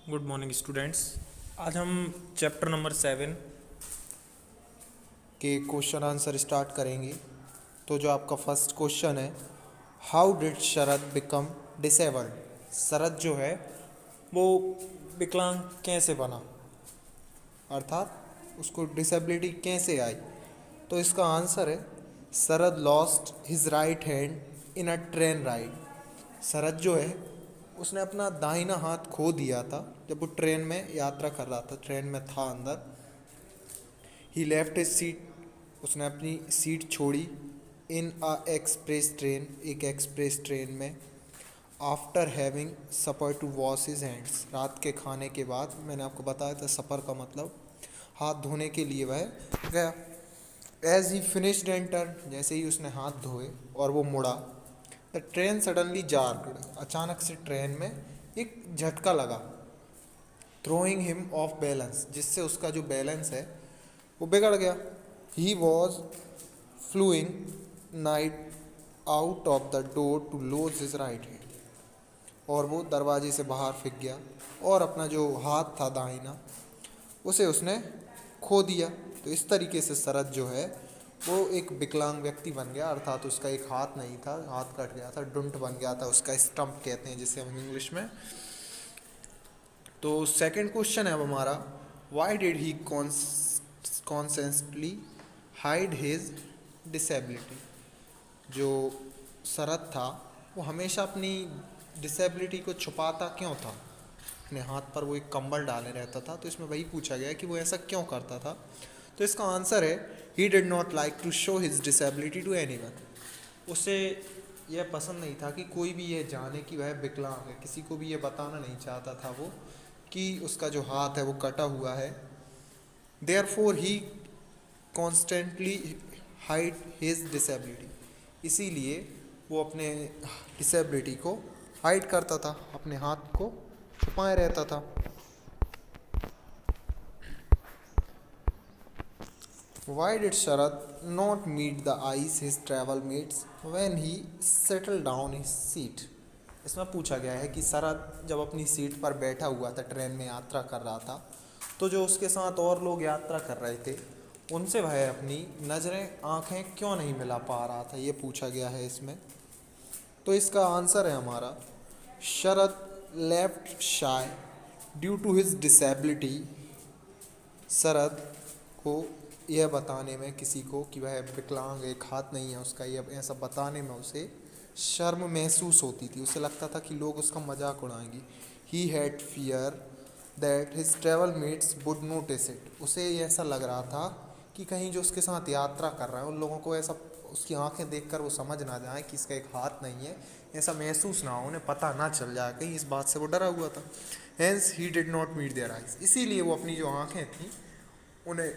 Good morning students. आज हम chapter number 7 के क्वेश्चन आंसर स्टार्ट करेंगे। तो जो आपका फर्स्ट क्वेश्चन है, how did Sharad become disabled. Sharad जो है वो विकलांग कैसे बना, अर्थात उसको डिसेबिलिटी कैसे आई। तो इसका आंसर है Sharad lost his right hand in a train ride. Sharad जो है उसने अपना दाहिना हाथ खो दिया था जब वो ट्रेन में यात्रा कर रहा था, ट्रेन में था अंदर। ही लेफ्ट हिज सीट, उसने अपनी सीट छोड़ी। इन अ एक्सप्रेस ट्रेन, एक एक्सप्रेस ट्रेन में। After having supper to wash his hands, रात के खाने के बाद। मैंने आपको बताया था सपर का मतलब हाथ धोने के लिए वह गया। एज ही फिनिश्ड एंटर, जैसे ही उसने हाथ धोए और वो मुड़ा, द ट्रेन सडनली जार्ड, अचानक से ट्रेन में एक झटका लगा। थ्रोइंग हिम ऑफ बैलेंस, जिससे उसका जो बैलेंस है वो बिगड़ गया। He was flying night out of the door to lose his right hand, और वो दरवाजे से बाहर फेंक गया और अपना जो हाथ था दाहिना उसे उसने खो दिया। तो इस तरीके से शरद जो है वो एक विकलांग व्यक्ति बन गया, अर्थात उसका एक हाथ नहीं था, हाथ कट गया था, डुंट बन गया था उसका, स्टम्प कहते हैं जिसे हम इंग्लिश में। तो सेकंड क्वेश्चन है अब हमारा, why did he constantly hide his disability. जो शरद था वो हमेशा अपनी डिसेबिलिटी को छुपाता क्यों था, अपने हाथ पर वो एक कंबल डाले रहता था। तो इसमें वही पूछा गया कि वो ऐसा क्यों करता था। तो इसका आंसर है he did not like to show his disability to anyone. उसे यह पसंद नहीं था कि कोई भी ये जाने कि वह विकलांग है, किसी को भी ये बताना नहीं चाहता था वो कि उसका जो हाथ है वो कटा हुआ है। Therefore he constantly hide his disability, इसीलिए वो अपने डिसेबिलिटी को हाइड करता था, अपने हाथ को छुपाए रहता था। Why did Sharad not meet the eyes his travel mates when he settled down his seat? इसमें पूछा गया है कि शरद जब अपनी सीट पर बैठा हुआ था, ट्रेन में यात्रा कर रहा था, तो जो उसके साथ और लोग यात्रा कर रहे थे उनसे वह अपनी नज़रें, आँखें क्यों नहीं मिला पा रहा था, ये पूछा गया है इसमें। तो इसका आंसर है हमारा Sharad left shy due to his disability. Sharad को यह बताने में किसी को कि वह विकलांग, एक हाथ नहीं है उसका, यह ऐसा बताने में उसे शर्म महसूस होती थी। उसे लगता था कि लोग उसका मजाक उड़ाएंगे। He had fear that his travel mates would notice it. उसे ऐसा लग रहा था कि कहीं जो उसके साथ यात्रा कर रहा है उन लोगों को ऐसा, उसकी आंखें देखकर वो समझ ना जाए कि इसका एक हाथ नहीं है, ऐसा महसूस ना हो, उन्हें पता ना चल जाए, कहीं इस बात से वो डरा हुआ था। Hence he did not meet their eyes, इसीलिए वो अपनी जो आंखें थी उन्हें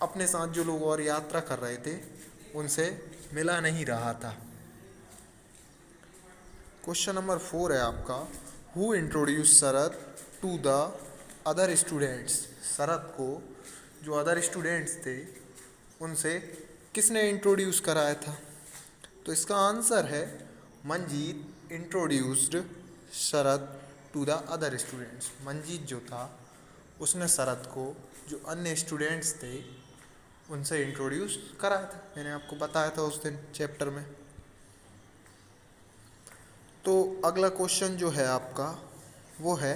अपने साथ जो लोग और यात्रा कर रहे थे उनसे मिला नहीं रहा था। क्वेश्चन नंबर 4 है आपका, who introduce Sharad to the other students. Sharad को जो अदर स्टूडेंट्स थे उनसे किसने इंट्रोड्यूस कराया था। तो इसका आंसर है Manjeet introduced Sharad to the other students. Manjeet जो था उसने शरद को जो अन्य स्टूडेंट्स थे उनसे इंट्रोड्यूस कराया था, मैंने आपको बताया था उस दिन चैप्टर में। तो अगला क्वेश्चन जो है आपका वो है,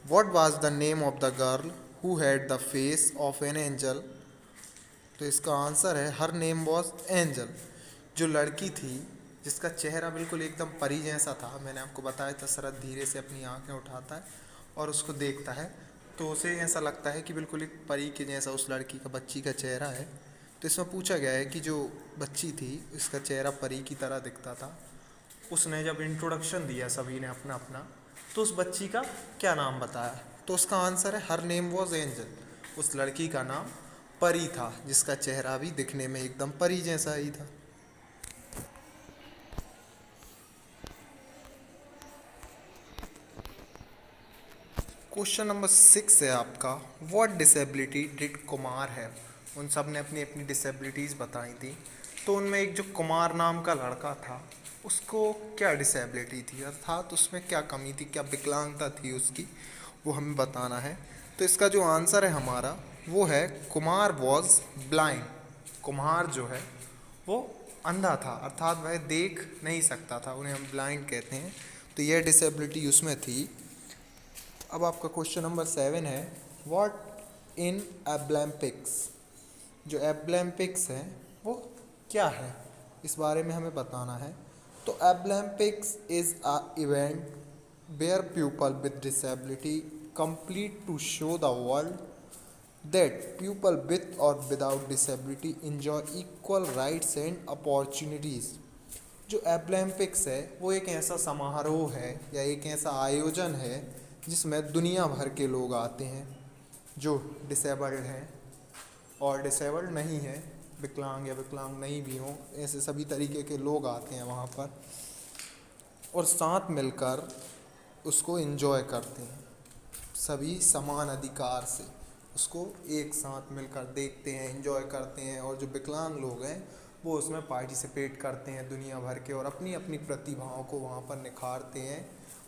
what was the name of the girl who had the face of an angel. तो इसका आंसर है हर नेम वॉज एंजल। जो लड़की थी जिसका चेहरा बिल्कुल एकदम परी जैसा था, मैंने आपको बताया था शरद धीरे से अपनी आंखें उठाता है और उसको देखता है तो उसे ऐसा लगता है कि बिल्कुल एक परी के जैसा उस लड़की का, बच्ची का चेहरा है। तो इसमें पूछा गया है कि जो बच्ची थी इसका चेहरा परी की तरह दिखता था, उसने जब इंट्रोडक्शन दिया सभी ने अपना अपना, तो उस बच्ची का क्या नाम बताया। तो उसका आंसर है हर नेम वॉज एंजल। उस लड़की का नाम परी था, जिसका चेहरा भी दिखने में एकदम परी जैसा ही था। क्वेश्चन नंबर 6 है आपका, what disability did Kumar have. उन सब ने अपनी अपनी डिसेबिलिटीज़ बताई थी। तो उनमें एक जो कुमार नाम का लड़का था, उसको क्या डिसेबिलिटी थी, अर्थात उसमें क्या कमी थी, क्या विकलांगता थी उसकी, वो हमें बताना है। तो इसका जो आंसर है हमारा वो है कुमार वॉज ब्लाइंड। कुम्हार जो है वो अंधा था, अर्थात वह देख नहीं सकता था, उन्हें हम ब्लाइंड कहते हैं। तो यह डिसेबिलिटी उसमें थी। अब आपका क्वेश्चन नंबर 7 है, व्हाट इन एब्लैम्पिक्स। जो एब्लैम्पिक्स है वो क्या है, इस बारे में हमें बताना है। तो Abilympics is a event where people with disability complete to show the world that people with or without disability enjoy equal rights and opportunities। जो एब्लैम्पिक्स है वो एक ऐसा समारोह है या एक ऐसा आयोजन है जिसमें दुनिया भर के लोग आते हैं जो डिसेबल्ड हैं और डिसेबल्ड नहीं है, विकलांग या विकलांग नहीं भी हों, ऐसे सभी तरीके के लोग आते हैं वहाँ पर और साथ मिलकर उसको एंजॉय करते हैं। सभी समान अधिकार से उसको एक साथ मिलकर देखते हैं, एंजॉय करते हैं, और जो विकलांग लोग हैं वो उसमें पार्टिसिपेट करते हैं दुनिया भर के, और अपनी अपनी प्रतिभाओं को वहाँ पर निखारते हैं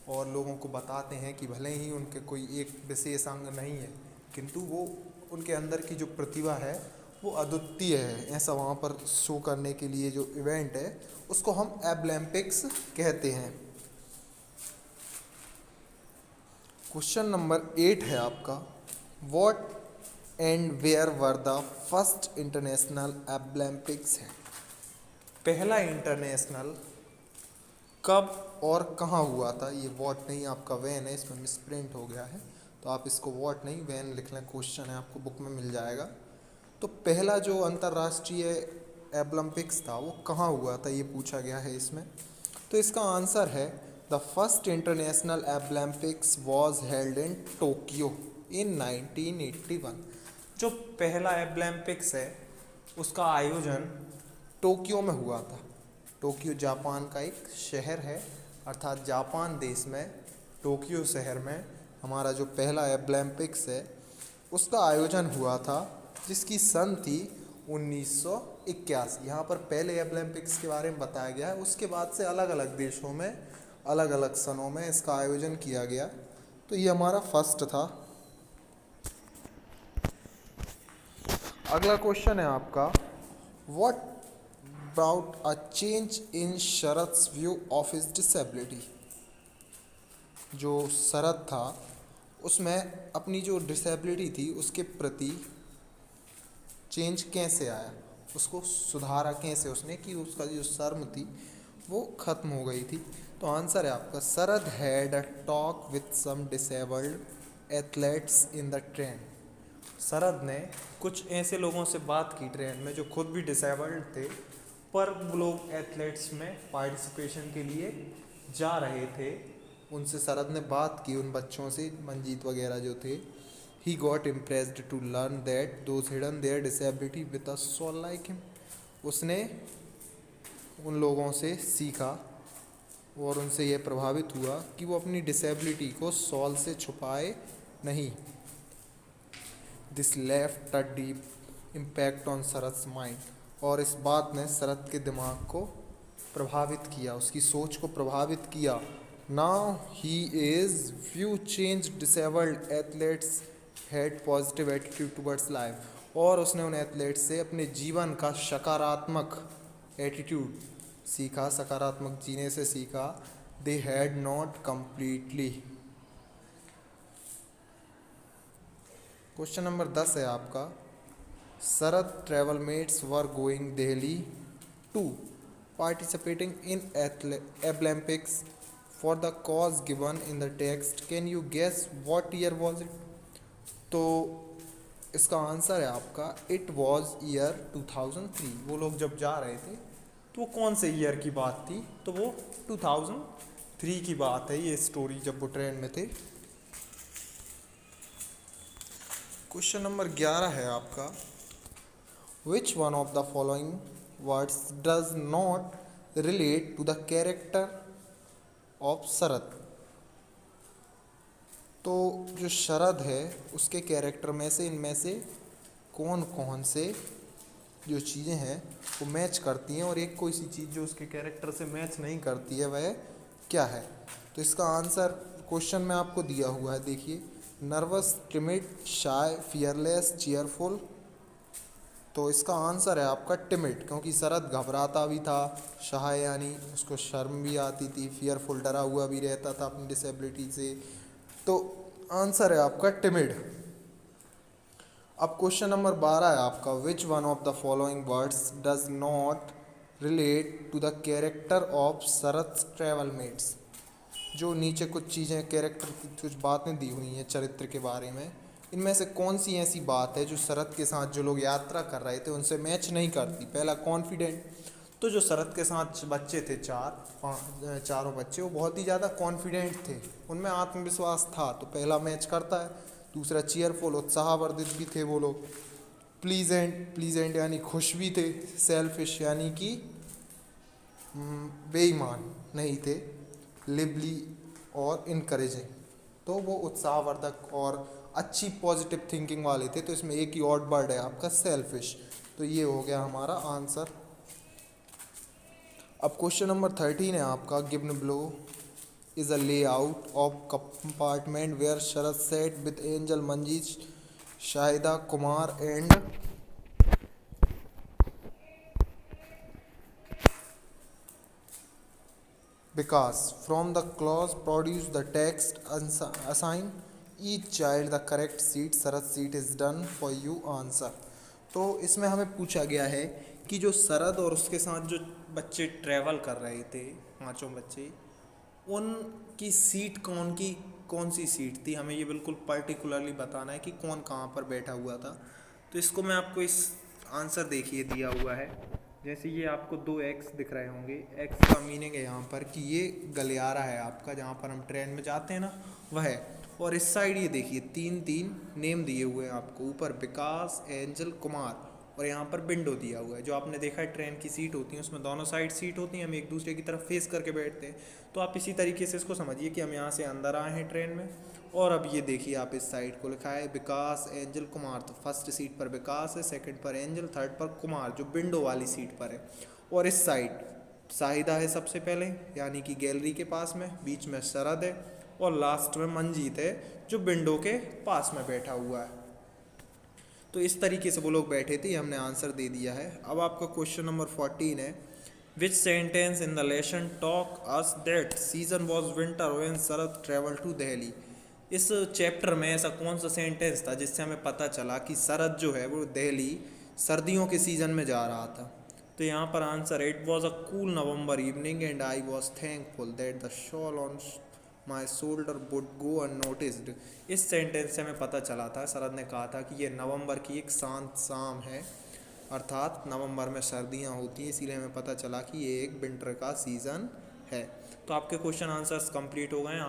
और लोगों को बताते हैं कि भले ही उनके कोई एक विशेष अंग नहीं है, किंतु वो उनके अंदर की जो प्रतिभा है वो अद्वितीय है। ऐसा वहाँ पर शो करने के लिए जो इवेंट है उसको हम एब्लैम्पिक्स कहते हैं। क्वेश्चन नंबर 8 है आपका, what and where were the first international Abilympics है। पहला इंटरनेशनल कब और कहाँ हुआ था। ये व्हाट नहीं, आपका वैन है, इसमें मिसप्रिंट हो गया है, तो आप इसको व्हाट नहीं वैन लिख लें। क्वेश्चन है, आपको बुक में मिल जाएगा। तो पहला जो अंतर्राष्ट्रीय एब्लैम्पिक्स था वो कहाँ हुआ था, ये पूछा गया है इसमें। तो इसका आंसर है the first international Abilympics was held in Tokyo in 1981। जो पहला एब्लैम्पिक्स है उसका आयोजन टोक्यो में हुआ था। टोक्यो जापान का एक शहर है, अर्थात जापान देश में टोक्यो शहर में हमारा जो पहला एब्लैम्पिक्स है उसका आयोजन हुआ था, जिसकी सन थी 1981। यहाँ पर पहले ओलंपिक्स के बारे में बताया गया है, उसके बाद से अलग अलग देशों में अलग अलग सनों में इसका आयोजन किया गया। तो ये हमारा फर्स्ट था। अगला क्वेश्चन है आपका, what brought a change in Sharad's view of his disability. जो शरद था उसमें अपनी जो डिसेबिलिटी थी उसके प्रति चेंज कैसे आया, उसको सुधारा कैसे उसने कि उसका जो शर्म थी वो ख़त्म हो गई थी। तो आंसर है आपका, Sharad had a talk with some disabled athletes in the train. Sharad ने कुछ ऐसे लोगों से बात की ट्रेन में जो खुद भी डिसेबल्ड थे, पर वो लोग एथलेट्स में पार्टिसिपेशन के लिए जा रहे थे। उनसे शरद ने बात की, उन बच्चों से, मंजीत वगैरह जो थे। He got impressed to learn that those hidden their disability with a soul like him। उसने उन लोगों से सीखा और उनसे यह प्रभावित हुआ कि वो अपनी डिसेबिलिटी को सॉल से छुपाए नहीं। This left a deep impact on Sharad's mind. और इस बात ने शरद के दिमाग को प्रभावित किया, उसकी सोच को प्रभावित किया। Now he is view change disabled athletes had positive attitude towards life. और उसने उन एथलेट्स से अपने जीवन का सकारात्मक एटीट्यूड सीखा, सकारात्मक जीने से सीखा। They had not completely. Question number 10 है आपका, Sharad travel mates were going Delhi to participating in Abilympics for the cause given in the text. Can you guess what year was it. तो इसका आंसर है आपका, इट वॉज ईयर 2003। वो लोग जब जा रहे थे तो वो कौन से ईयर की बात थी, तो वो 2003 की बात है ये स्टोरी, जब वो ट्रेन में थे। क्वेश्चन नंबर 11 है आपका, which one of the following words does not relate to the character of Sharad. तो जो शरद है उसके कैरेक्टर में से इनमें से कौन कौन से जो चीज़ें हैं वो मैच करती हैं और एक कोई सी चीज़ जो उसके कैरेक्टर से मैच नहीं करती है वह क्या है। तो इसका आंसर क्वेश्चन में आपको दिया हुआ है, देखिए, नर्वस, टिमिड, शाय, फियरलेस, चीयरफुल। तो इसका आंसर है आपका टिमिड, क्योंकि शरद घबराता भी था, शाय यानी उसको शर्म भी आती थी, फियरफुल डरा हुआ भी रहता था अपनी डिसेबिलिटी से। तो आंसर है आपका टिमिड। अब क्वेश्चन नंबर 12 है आपका, which one of the following words does not relate to the character of Sharad travel mates. जो नीचे कुछ चीज़ें कैरेक्टर की कुछ बातें दी हुई हैं चरित्र के बारे में, इनमें से कौन सी ऐसी बात है जो शरद के साथ जो लोग यात्रा कर रहे थे उनसे मैच नहीं करती। पहला, कॉन्फिडेंट। तो जो शरद के साथ बच्चे थे चारों बच्चे, वो बहुत ही ज़्यादा कॉन्फिडेंट थे, उनमें आत्मविश्वास था, तो पहला मैच करता है। दूसरा, चीयरफुल, उत्साहवर्धित भी थे वो लोग। प्लीजेंट यानी खुश भी थे। सेल्फिश यानी कि बेईमान नहीं थे। लिवली और इनकरेजिंग, तो वो उत्साहवर्धक और अच्छी पॉजिटिव थिंकिंग वाले थे। तो इसमें एक ही ऑड वर्ड है आपका, सेल्फिश। तो ये हो गया हमारा आंसर। अब क्वेश्चन नंबर 13 है आपका, given below is a layout of compartment where Sharad sat with Angel Manjish, Shahida Kumar and Vikas. From the clues produce the text, assign each child the correct seat, Sharad seat is done for you, answer. तो इसमें हमें पूछा गया है कि जो शरद और उसके साथ जो बच्चे ट्रैवल कर रहे थे, पांचों बच्चे, उनकी सीट कौन सी सीट थी, हमें ये बिल्कुल पर्टिकुलरली बताना है कि कौन कहाँ पर बैठा हुआ था। तो इसको मैं आपको इस आंसर देखिए दिया हुआ है, जैसे ये आपको 2 एक्स दिख रहे होंगे। एक्स का मीनिंग है यहाँ पर कि ये गलियारा है आपका, जहाँ पर हम ट्रेन में जाते हैं ना, वह है। और इस साइड ये देखिए 3 नेम दिए हुए हैं आपको, ऊपर विकास, एंजल, कुमार, और यहाँ पर विंडो दिया हुआ है। जो आपने देखा है ट्रेन की सीट होती है उसमें दोनों साइड सीट होती हैं, हम एक दूसरे की तरफ फेस करके बैठते हैं। तो आप इसी तरीके से इसको समझिए कि हम यहाँ से अंदर आए हैं ट्रेन में, और अब ये देखिए आप इस साइड को लिखा है विकास, एंजल, कुमार। तो फर्स्ट सीट पर विकास है, सेकंड पर एंजल, थर्ड पर कुमार जो विंडो वाली सीट पर है। और इस साइड शाहिदा है सबसे पहले, यानी कि गैलरी के पास में, बीच में शरद है, और लास्ट में मंजीत है जो विंडो के पास में बैठा हुआ है। तो इस तरीके से वो लोग बैठे थे, हमने आंसर दे दिया है। अब आपका क्वेश्चन नंबर 14 है, which sentence in the lesson talk us that season was winter when Sharad travel to Delhi. इस चैप्टर में ऐसा कौन सा सेंटेंस था जिससे हमें पता चला कि शरद जो है वो दिल्ली सर्दियों के सीज़न में जा रहा था। तो यहाँ पर आंसर है, it was a cool November evening and I was thankful that the shawl on my shoulder would go unnoticed. इस सेंटेंस से हमें पता चला था, शरद ने कहा था कि ये नवंबर की एक शांत शाम है, अर्थात नवंबर में सर्दियाँ होती हैं, इसीलिए हमें पता चला कि ये एक विंटर का सीज़न है। तो आपके क्वेश्चन आंसर्स कंप्लीट हो गए हैं।